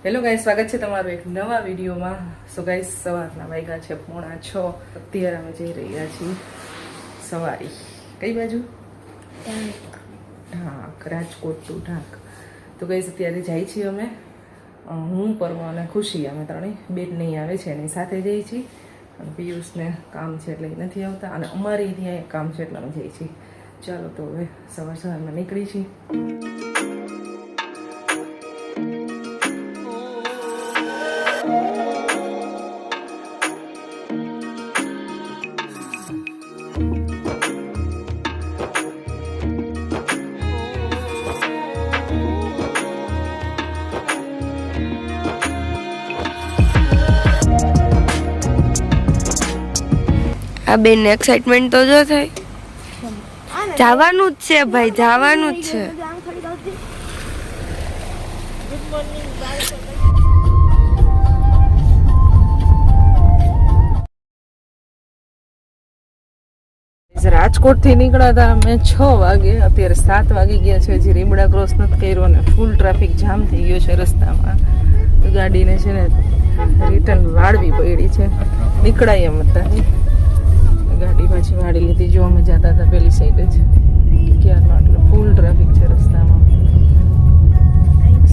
Hello guys, સ્વાગત છે તમારું એક નવા વિડીયોમાં. સો ગાઈસ, સવારના વાગ્યા છે 5:45. અત્યારે અમે જઈ રહ્યા છીએ સવારી. કઈ બાજુ? ઢાંક, રાજકોટ ટુ ઢાંક. તો ગાઈસ અત્યારે જાય છીએ અમે, હું, પરમા અને ખુશી, અમે ત્રણેય. બેન નહીં આવે છે, એની સાથે જઈએ છીએ. અને પિયુષને કામ છે એટલે એ નથી આવતા, અને અમારે ત્યાં એક કામ છે એટલે અમે જઈએ છીએ. ચાલો તો હવે સવારમાં નીકળી છીએ. આ બેન એક્સાઇટમેન્ટ તો જો થાય. જવાનું જ છે ભાઈ, જવાનું જ છે. રાજકોટ થી નીકળ્યા હતા અમે 6 વાગે, અત્યારે 7 વાગી ગયા છે. હજી રીબડા ક્રોસ નથી કર્યો ને ફૂલ ટ્રાફિક જામ થઈ ગયો છે રસ્તામાં. તો ગાડીને છે ને રિટર્ન વાળવી પડી છે, નીકળાય એમ હતા. ગાડી પાછી વાળી લીધી. જો અમે જતા હતા પેલી સાઈડ જ, ક્યારનો એટલે ફૂલ ટ્રાફિક છે રસ્તામાં.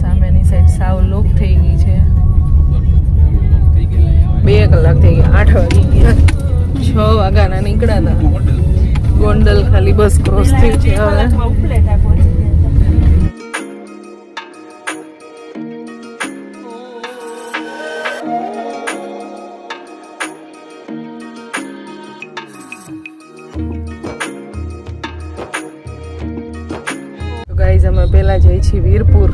સામેની સાઈડ સાવ લોક થઈ ગઈ છે. 2 કલાક થઈ ગયા, 8 વાગી ગયા. 6 વાગ્યાના નીકળ્યા હતા. ગોંડલ ખાલી બસ ક્રોસ થઈ છે હવે. ગાઈઝ અમે પહેલા જઈએ છીએ વીરપુર.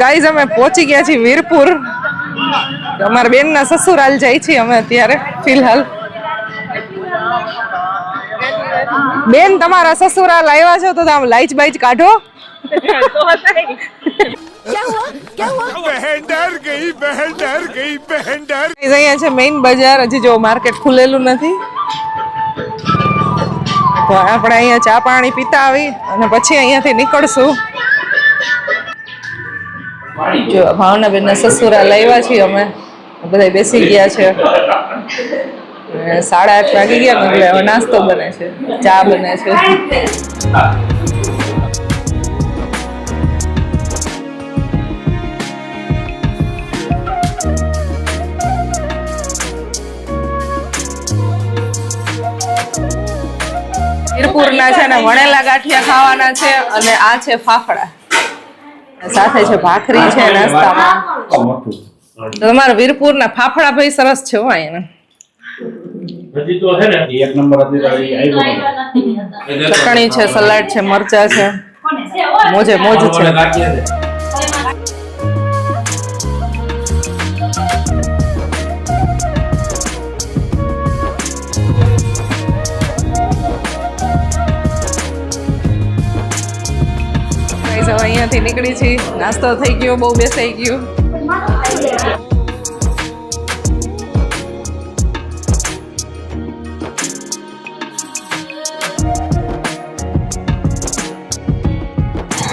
ગાઈઝ અમે પહોંચી ગયા છીએ વીરપુર. અમારા બેનના સસુરાલ જાય છીએ અમે અત્યારે ફિલહાલ. બેન, તમારા સસુરાલ આવ્યા છો તો આમ લાઈચ બાઈચ કાઢો. અહીંયા છે મેઇન બજાર. હજી જો માર્કેટ ખુલેલું નથી, તો આપણે અહીંયા ચા પાણી પીતા આવી અને પછી અહીંયાથી નીકળશું. જો ભાવનાબેન ના સસુરાલ આવ્યા છીએ અમે, બધા બેસી ગયા છે. 8:30 વાગી ગયા ને એટલે હવે નાસ્તો બને છે, ચા બને છે. વીરપુરના છે ને વણેલા ગાંઠિયા ખાવાના છે, અને આ છે ફાફડા, સાથે છે ભાખરી છે નાસ્તામાં. તમારા વીરપુરના ફાફડા ભાઈ સરસ છે હો. એના હજી તો છે ને એક નંબર હતી ચટણી છે, સલાડ છે, મરચા છે, મોજે મોજ છે. અહીંયાથી નીકળી છે, નાસ્તો થઈ ગયો, બહુ બેસાઈ ગયું.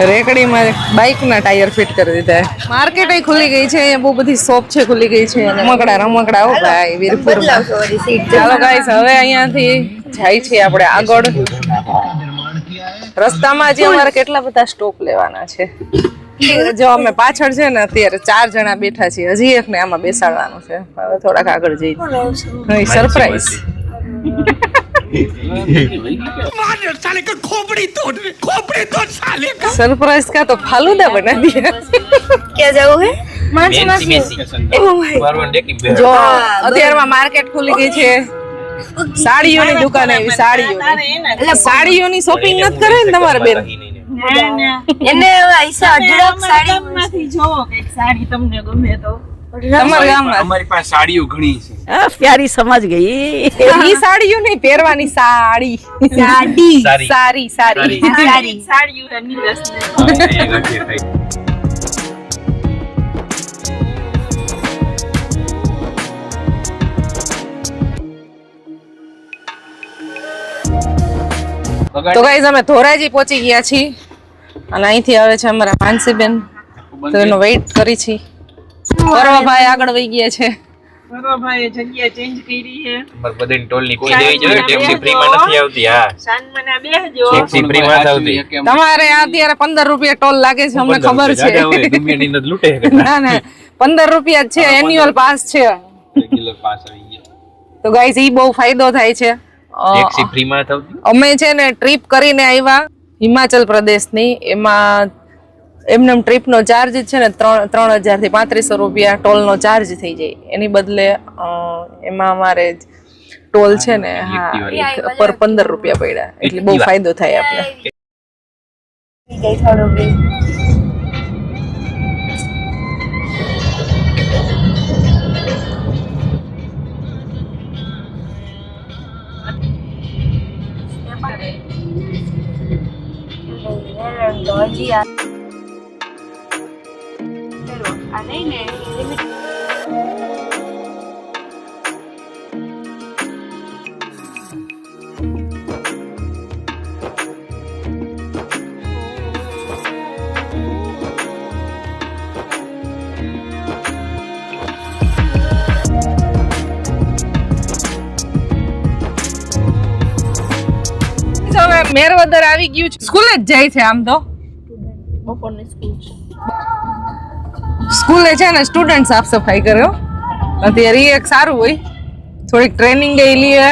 રેકડીમાં બાઇકના ટાયર ફિટ કરી દીધા. માર્કેટ ખુલી ગઈ છે, અહીંયા બહુ બધી શોપ છે ખુલી ગઈ છે. રમકડા હો ભાઈ વીરપુરમાં. ચાલો ગાઈસ, હવે અહીંયાથી જાય છે આપણે આગળ. રસ્તામાં હજી અમારે કેટલા બધા સ્ટોપ લેવાના છે. જો અમે પાછળ છે ને અત્યારે 4 જણા બેઠા છીએ, હજી એકને આમાં બેસાડવાનું છે. હવે થોડાક આગળ જઈએ. સરપ્રાઈઝ. सरप्राइज का तो फालूदा बना दिया. क्या जाओ है? જો અત્યારમાં માર્કેટ ખુલી ગઈ છે, સાડીઓની દુકાન આવી. સાડીઓની શોપિંગ નથી કરે ને તમારે બેન? એને ઈસા અઢળક સાડી માંથી જોવો કઈક સાડી તમને ગમે તો તમારા ગામમાં અમારી પાસે સાડીઓ ઘણી છે. હા, પ્યારી સમજ ગઈ. ઈ સાડીઓ નહીં પહેરવાની સાડી સાડી સારી. સારી સારી સાડી એ ઘટે ખાઈ. તો ગાઈઝ અમે ધોરાજી પહોંચી ગયા છીએ અને અહીંથી આવે છે અમારા માનસીબેન તો એનો વેઇટ કરી છીએ પરવાભાઈ આગળ વહી ગયા છે પરવાભાઈએ જગ્યા ચેન્જ કરી છે. અમારે બધાની ટોલની કોઈ દેવી જોઈએ ટેક્સી ફ્રીમાં નથી આવતી. હા, સાંજમાં બેહજો. ટેક્સી ફ્રીમાં જ આવતી. તમારે અત્યારે 15 રૂપિયા ટોલ લાગે છે અમને ખબર છે દાદા હોય, દુનિયાની અંદર લૂંટે છે. ના ના 15 રૂપિયા જ છે એન્યુઅલ પાસ છે રેગ્યુલર પાસ આવી ગયા. તો ગાઈઝ ઈ બહુ ફાયદો થાય છે ટેક્સી ફ્રીમાં જ આવતી. અમે છે ને ટ્રીપ કરીને આવ્યા હિમાચલ પ્રદેશની એમાં એમને ટ્રીપનો ચાર્જ છે ને 3000 થી 3500 રૂપિયા ટોલનો ચાર્જ થઈ જાય એની બદલે એમાં અમારે ટોલ છે ને હા પર 15 રૂપિયા પડ્યા એટલે બહુ ફાયદો થાય આપણે હવે મેરવદર આવી ગયું છે સ્કૂલે જ જાય છે આમ તો સ્કૂલે છે ને સ્ટુડન્ટ સાફ સફાઈ કર્યો અત્યારે ઈ એક સારું હોય થોડીક ટ્રેનિંગ લઈ લઈએ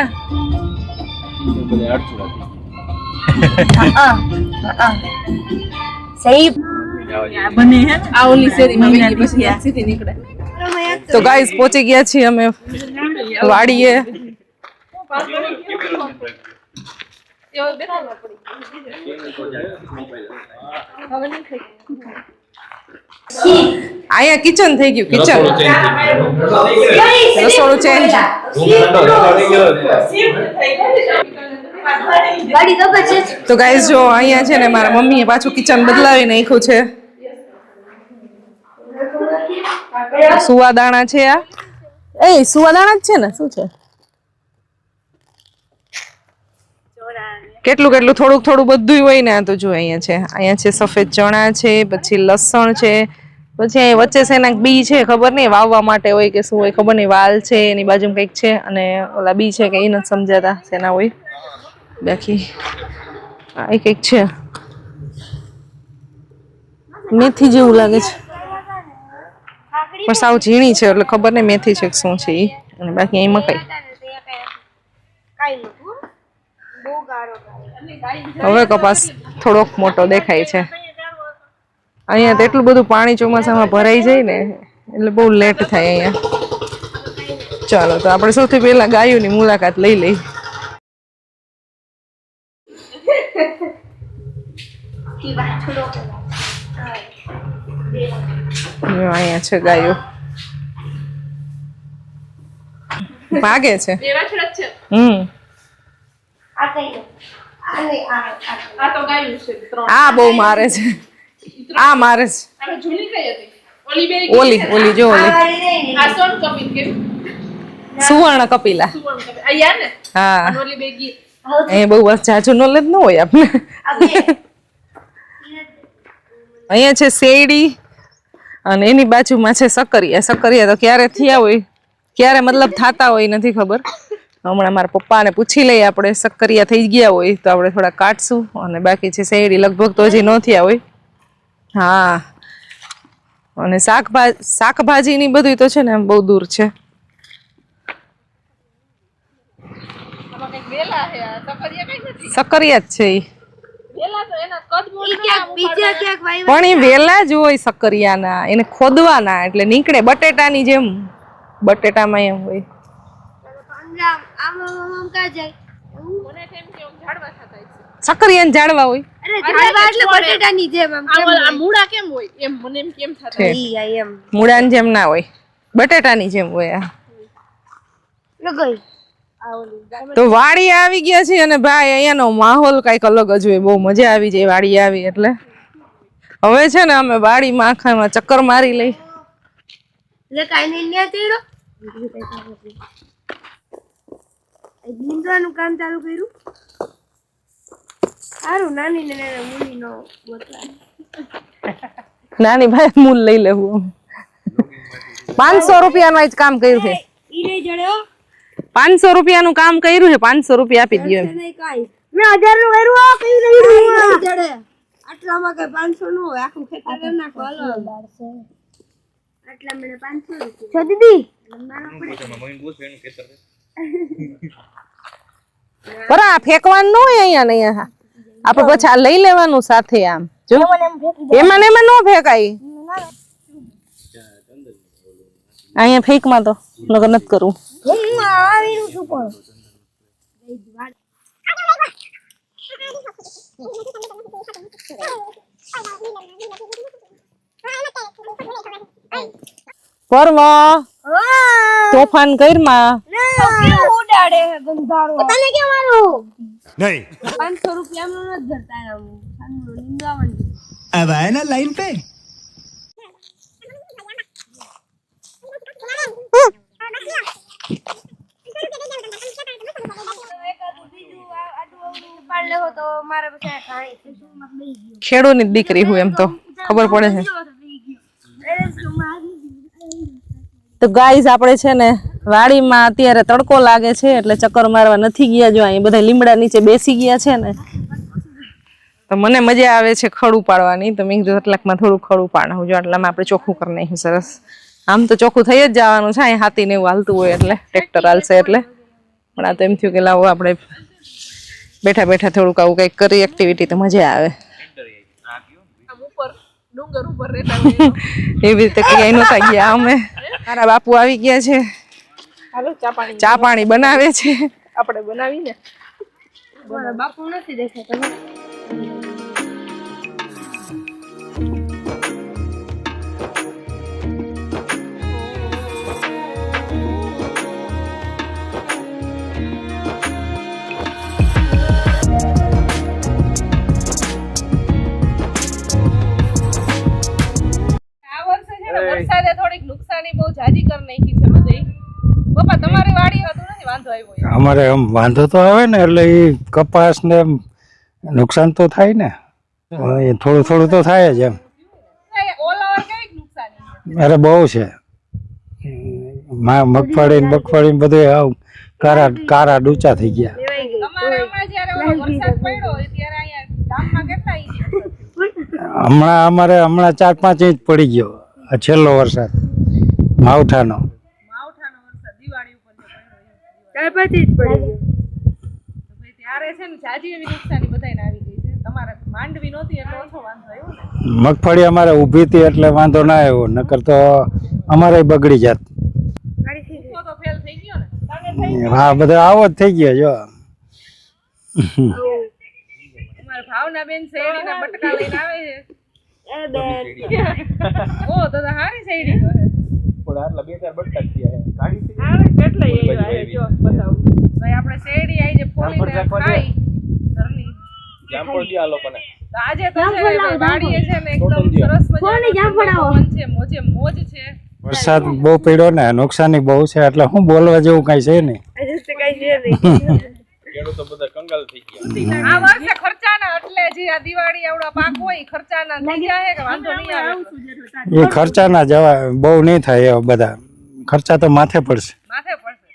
સહી બને હે આ ઓલી શેરીમાં વહી ગઈ પછી સીધી નીકળે તો ગાઈસ પહોંચી ગયા છીએ અમે વાડીએ અહીંયા કિચન થઈ ગયું કિચન રસોડું ચેન્જ તો ગાઈસ જો અહીંયા છે ને મારા મમ્મીએ પાછું કિચન બદલાવી નાખ્યું છે સુવાદાણા છે આ એ સુવાદાણા જ છે ને શું છે કેટલું કેટલું થોડુંક થોડું બધું હોય ને આ તો જો અહીંયા છે સફેદ ચણા છે પછી લસણ છે પછી અહીં વચ્ચે છે એના બી છે ખબર નહીં વાવવા માટે હોય કે શું હોય ખબર નહીં વાલ છે એની બાજુમાં કંઈક છે અને ઓલા બી છે કે એ નથી સમજાતા શેના હોય બાકી આ કંઈક છે મેથી જેવું લાગે છે પણ સાવ ઝીણી છે એટલે ખબર નહીં મેથી છે કે શું છે એ અને બાકી અહીં મકાઈ હવે કપાસ થોડોક મોટો દેખાય છે અહીંયા તો એટલું બધું પાણી ચોમાસામાં ભરાઈ જાય ને એટલે બહુ લેટ થાય અહીંયા ચાલો તો આપણે સૌથી પહેલા ગાયોની મુલાકાત લઈ લઈ અહીંયા છે ગાયો ભાગે છે આ બહુ મારે છે આ મારે છે ઓલી ઓલી જો ઓલી સુવર્ણ કપિલા હા એ બહુ જાજુ નોલેજ ન હોય આપણે અહીંયા છે શેરડી અને એની બાજુમાં છે સક્કરિયા તો ક્યારે થયા હોય ક્યારે મતલબ થાતા હોય નથી ખબર હમણાં મારા પપ્પાને પૂછી લઈએ આપણે સક્કરિયા થઈ ગયા હોય તો આપણે થોડા કાઢશું અને બાકી છે શેરડી લગભગ તો હજી ન થયા હોય હા અને શાકભાજી ની બધું તો છે ને બહુ દૂર છે સક્કરિયા જ છે પણ એ વેલા જ હોય સક્કરિયાના એને ખોદવાના એટલે નીકળે બટેટાની જેમ બટેટામાં એમ હોય સક્કરિયા ઝાડવા હોય મૂળાની જેમ ના હોય બટેટાની જેમ હોય આ. તો વાડી આવી ગયા છે અને ભાઈ અહીંયાનો માહોલ કઈક અલગ જ હોય, બહુ મજા આવી જાય વાડી આવી એટલે. હવે છે ને અમે વાડીમાં આખામાં ચક્કર મારી લઈ. કામ ચાલુ કર્યું. સારું, નાની ને મુની નો નાની ભાઈ મૂલ લઈ લેવું. 500 રૂપિયાનું જ કામ કર્યું છે. 500 રૂપિયાનું કામ કર્યું છે. 500 રૂપિયા આપી દો એમ. મેં 1000 નું કર્યું. આટલામાં કઈ 500 નું હોય, આખું ખેતર કરી નાખો. હાલો આટલા મને 500 રૂપિયા છો દીદી. બરા ફેંકવાનું ન હોય અહીંયા ને અહીંયા. આપણે પછી આ લઈ લેવાનું સાથે આમ. જો એમાં ને એમાં ન ફેંકાય. અહીંયા ફેંકમાં તો નકર નથી કરવું. પરવા તોફાન કરમાં ઉડાડે ગંધારો. તને કેમ મારું નહીં 500 રૂપિયા નું નથી ધરતા. નિંદાવાનું अब आए ना लाइन पे. ખેડૂની દીકરી હું એમ તો ખબર પડે છે. તો ગાઈઝ આપણે છે ને વાડીમાં અત્યારે તડકો લાગે છે એટલે ચક્કર મારવા નથી ગયા. જો અહીં બધા લીમડા નીચે બેસી ગયા છે ને તો મને મજા આવે છે ખડ ઉપાડવાની. તો મેં કીધું એટલાકમાં થોડું ખડ ઉપાડવું જો આટલામાં આપણે ચોખ્ખું કરી નાખ્યું સરસ. આમ તો ચોખ્ખું થઈ જ જવાનું છે. અહીં હાથી ને એવું હાલતું હોય એટલે ટ્રેક્ટર હાલશે એટલે. પણ આ તો એમ થયું કે લાવો આપણે બેઠા બેઠા થોડુંક આવું કંઈક કરી એક્ટિવિટી તો મજા આવે. એવી રીતે ક્યાંય નહોતા ગયા અમે. મારા બાપુ આવી ગયા છે, ચા પાણી બનાવે છે. આપણે બનાવીને બાપુ નથી દેખાતા. વરસાદે થોડીક નુકસાની બહુ જાજી કરી નાખી છે બધી. પપ્પા તમારી વાડી હતું નથી વાંધો આવ્યો? અમારે આમ વાંધો તો આવે ને એટલે એ કપાસ ને નુકસાન તો થાય ને, એ થોડું થોડું તો થાય જ એમ. ઓલ ઓવર કેવી નુકસાની? અરે બહુ છે. મગફળી ને બધું આવ કારા ડૂચા થઈ ગયા. તમારે હમણાં જ્યારે ઓલો વરસાદ પડ્યો ત્યારે અહીંયા ગામમાં કેટલા ઇંચ? હમણાં 4-5 ઇંચ પડી ગયો આ છેલ્લો વરસાદ માવઠાનો. વરસાદ દિવાળી ઉપર ત્યારબાદ જ પડી ગયો. ત્યારે છે ને જાજી એવી નુકસાની બધાને આવી ગઈ છે. તમારે માંડવી નહોતી એટલે ઓછો વાંધો આવ્યો ને. મગફળી અમારે ઊભી હતી એટલે વાંધો ના આવ્યો, નકર તો અમારે બગડી જાત. તો ફેલ થઈ ગયો ને. હા બધો આવો જ થઈ ગયો. જો તમારા ભાવના બેન શેરડીના બટકા લઈને આવે છે. ઓ તો હારી શેરડી તો છે. પણ આટલા 2-4 બટકા થયા છે. ગાડી થી કેટલા આવ્યા જો બતાવું ભાઈ. આપણે શેરડી આવી જે ફોલીને ખાઈ ઘરની જામફળ દે આ લોકોને. તો આજે તો છે વાડીએ છે ને એકદમ સરસ મજાનો છે, મોજે મોજ છે. વરસાદ બહુ પડ્યો ને, નુકસાની બહુ છે એટલે હું બોલવા જેવું કઈ છે નહીં. ખેડૂતો બધા કંગાલ થઈ ગયા. આ વર્ષે ખર્ચાના એટલે જે આ દિવાળી આવડા પાક હોય ખર્ચાના થઈ જાય કે વાંધો નહીં આવે. એ ખર્ચાના જવા બહુ નહીં થાય એવા બધા ખર્ચા તો માથે પડશે. માથે પડશે.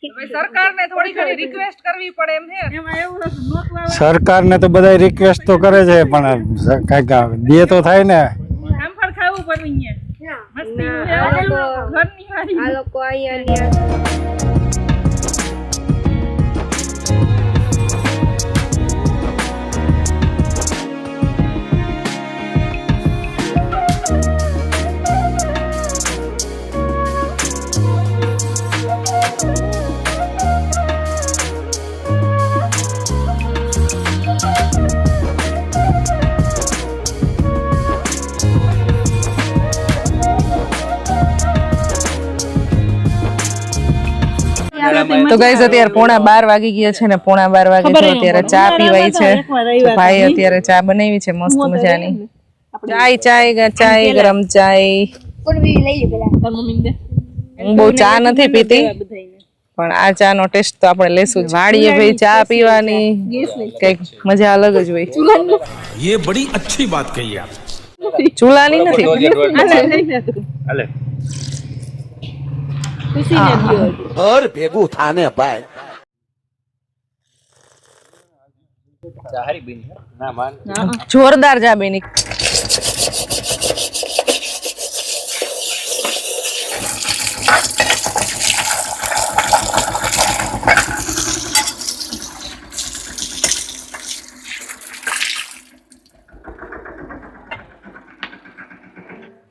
ભાઈ સરકારને થોડી ઘણી રિક્વેસ્ટ કરવી પડે એમ છે. સરકારને તો બધા રિક્વેસ્ટ તો કરે છે પણ કઈક દે તો થાય ને. જામફળ ખાવું પડે અહીંયા. મસ્તી ઘરની વાળી. આ લોકો અહીંયા તો ગાઈસ અત્યારે 11:30 વાગી ગયા છે ને 11:30 વાગે તો અત્યારે ચા પીવાય છે. ભાઈ અત્યારે ચા બનાવી છે મસ્ત મજાની. ચાય ગરમ ચાય. કોણ બી લઈ લે પેલા હું બહુ ચા નથી પીતી પણ આ ચા નો ટેસ્ટ તો આપણે લેશું જ. વાડીએ ભાઈ ચા પીવાની કઈક મજા અલગ જ હોય. ये बड़ी अच्छी बात कही आप. ચૂલાની નથી. હાલે और भेगू थाने पाए. હારી બીન ના માન જોરદાર ચા બેની.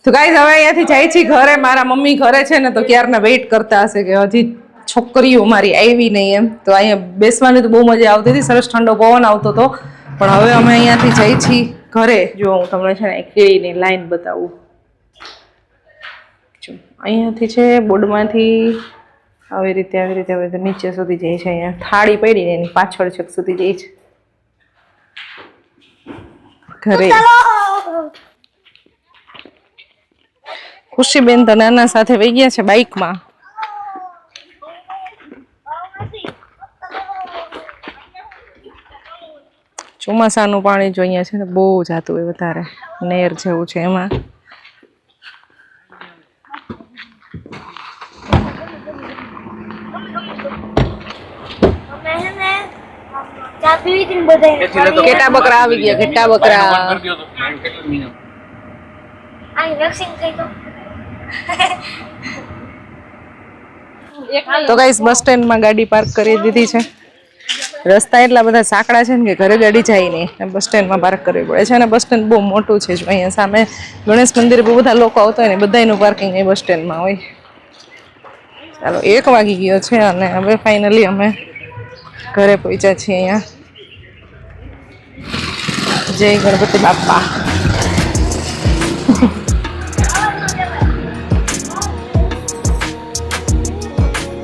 તો ગાઈસ હવે અહીંયાથી જાય છે ઘરે. મારા મમ્મી ઘરે છે ને તો ક્યારના વેઇટ કરતા હશે કે હજી છોકરીઓ મારી આવી નહીં એમ. તો અહીંયા બેસવાની તો બહુ મજા આવતી હતી, સરસ ઠંડો પવન આવતો હતો. પણ હવે અમે અહીંયાથી જઈ છીએ ઘરે. જો હું તમને છે ને કેળીની લાઈન બતાવું. જો અહીંયાથી છે બોર્ડમાંથી આવી રીતે નીચે સુધી જાય છે. અહીંયા થાળી પડી ને એની પાછળ છેક સુધી જાય છે ઘરે. ખુશીબેન તો નાના સાથે વહી ગયા છે બાઇકમાં. ચોમાસાનું પાણી જો અહીંયા છે ને બહુ જાતું હોય વધારે, નેર જેવું છે એમાં. ચા પીવી હતી ને બધાય કેટા બકરા આવી ગયા, કેટા બકરા. આ વેક્સિન થઈ તો તો ગાઈસ બસ સ્ટેન્ડમાં ગાડી પાર્ક કરી દીધી છે. રસ્તા એટલા બધા સાંકડા છે ને કે ઘરે ગાડી જાય નહીં, બસ સ્ટેન્ડમાં પાર્ક કરવી પડે છે. અને બસ સ્ટેન્ડ બહુ મોટું છે. જો અહીંયા સામે ગણેશ મંદિર બહુ બધા લોકો આવતા હોય ને બધાનું પાર્કિંગ એ બસ સ્ટેન્ડમાં હોય. ચાલો 1 વાગી ગયો છે અને હવે ફાઇનલી અમે ઘરે પહોંચ્યા છીએ. અહીંયા જય ગણપતિ બાપા.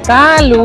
ચાલુ